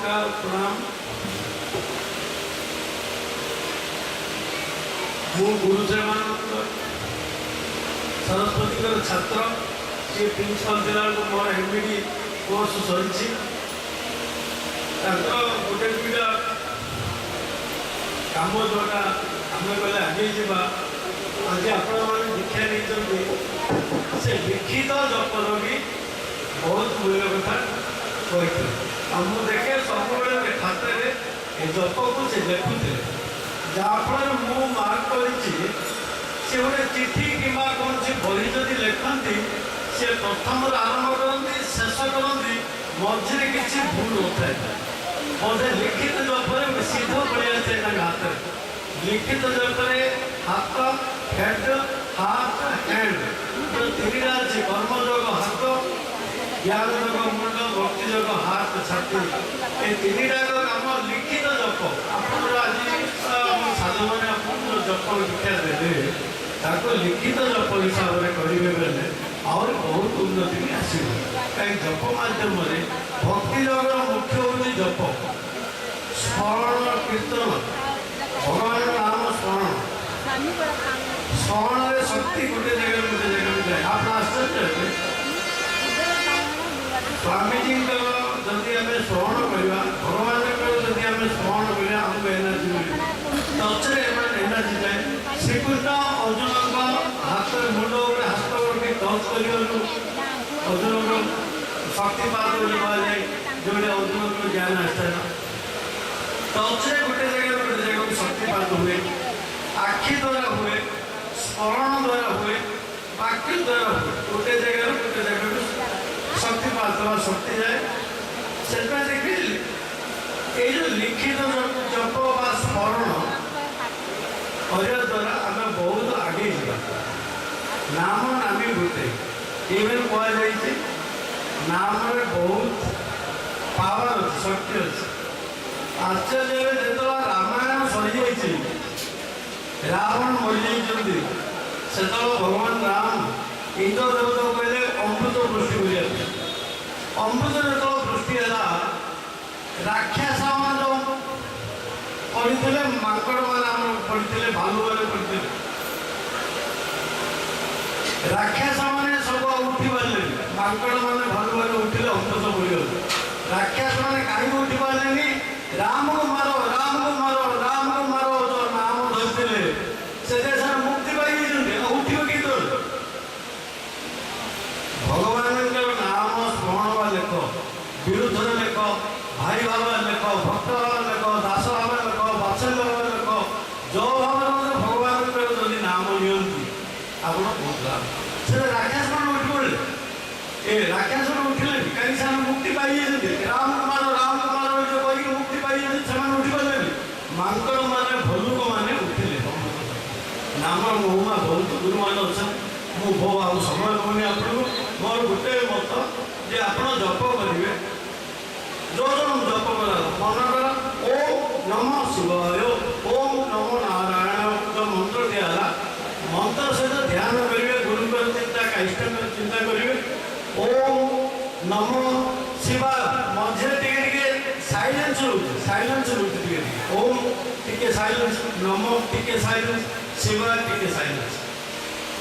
नमस्कार प्रणाम। मु गुरुजन सरस्वती छात्र सी प्रिंसिपल जिला मोर एमबीडी कोर्स सरी गोटे दुईटा कम जोटा आम कहले आगे जावा आज आपण दीक्षा नहीं से लिखित जपर भी बहुत मूल्य कथा कही देखे सब खाते जप को से लिखुते जहाँफल मु मार्क कर गोटे चिठी कि कौन सी बही जदि लिखती सी प्रथम आरंभ करती शेष करती मझे किसी भूल होता है बोधे लिखित जपर सीध पड़े हाथ लिखित जपर हाथ हेड हाथ हैंड जो तीन अच्छी कर्मयोग हाथ ज्ञान योग मुंड भक्ति योग हाथ छाती ये तीन टाक कम लिखित जप आप आज साधु मैंने आपको जप दीक्षा देते ताको लिखित जप हिसाब से करेंगे बेले और बहुत उन्नति भी आसो कहीं जप मध्यम भक्ति योग मुख्य हूँ जप स्मरण कीर्तन भगवान नाम स्मरण स्मरण शक्ति गोटे जगह जाए आप आश्चर्य स्वामीजी जदि आम स्मरण करवा भगवान जदि आम स्मरण करवा आमको एनर्जी मिले टचरे एनर्जी जाए श्रीकृष्ण अर्जुन हाथ मुंड हाथ टच कर अर्जुन शक्तिपात जाए जो अर्जुन ज्ञान आसता टचरे गोटे जगह शक्तिपात हुए आखि द्वारा हुए स्मरण द्वारा हुए वाक्य द्वारा हुए गोटे जगह शक्तिपात शक्ति जाए से देखिए ये जो लिखित जप बा स्मरण करने द्वारा आम बहुत आगे जा नाम नामी भूते इवेन कहुई नाम बहुत पावर अच्छे शक्ति अच्छे आश्चर्य जो रामायण सरी रावण मरी से भगवान राम इंद्र देवता कहले अमृत वृष्टि करिया अमृत जो वृष्टि है राक्षस पढ़ी माकड़ मान पढ़ी भालू मैंने पढ़ी राक्षस मैंने सब उठी पारे माकड़ मैंने भालू मैंने उठे अमृत पड़गल राक्षस मैंने कहीं उठी पारे राम को मारो राम को मारो राम को मारो जो नाम धरते से मुक्ति पाई उठ कि भगवान नाम स्मरण बा लेख विरुद्ध लेख भाई भाव लेख भक्त भाव लेख दास भाव लेख बात्सल्य भाव लेख जो भाव भगवान जब नाम नियंती आप से राक्षस मान उठी पड़े ए राक्षस मान उठिले कहीं से मुक्ति पाई राम कुमार जो कही मुक्ति पाई से उठी पारे मांकड़ मैंने भलुक मैंने उठिले नाम महिमा बहुत गुरु मान अच्छा मु बहुत समय कहूनी आपको मोर गोटे मत जे आप जप करेंगे जो जप कर मन कर ओम नमः शिवाय ओम नमो नारायण जो मंत्र दिया मंत्र सहित ध्यान करेंगे गुरु चिंता इष्ट चिंता करेंगे ओम नमो शिवाय मझे टे साइलेंस रोचे ओम टे साइलेंस नमो टे साइलेंस शिवाय टे साइलेंस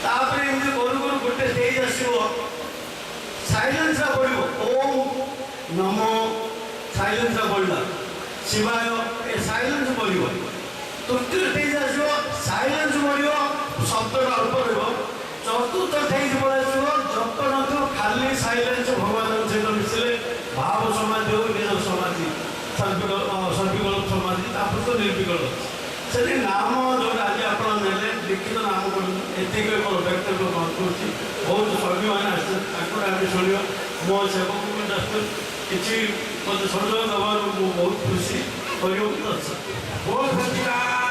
तापर एमती करू करू गोटे स्टेज आसो साइलेंस पड़ो ओम नमो साइलेंस पड़ा शिवाय ए साइलेंस पड़ो तृतीय स्टेज आसो साइलेंस पड़ो शब्द अल्प रहा चतुर्थ स्टेज पड़ा जप न खाली साइलेंस भगवान सहित मिसले भाव समाधि हो निज समाधि सर्विकल्प समाधि तापर तो निर्विकल्प से नाम जो आज आप लिखित नाम एति व्यक्तिगत बात करुँच बहुत स्वामी मैंने आस शुणा मो सेवक किसी मत संयोग दबार बहुत खुशी बहुत अच्छा।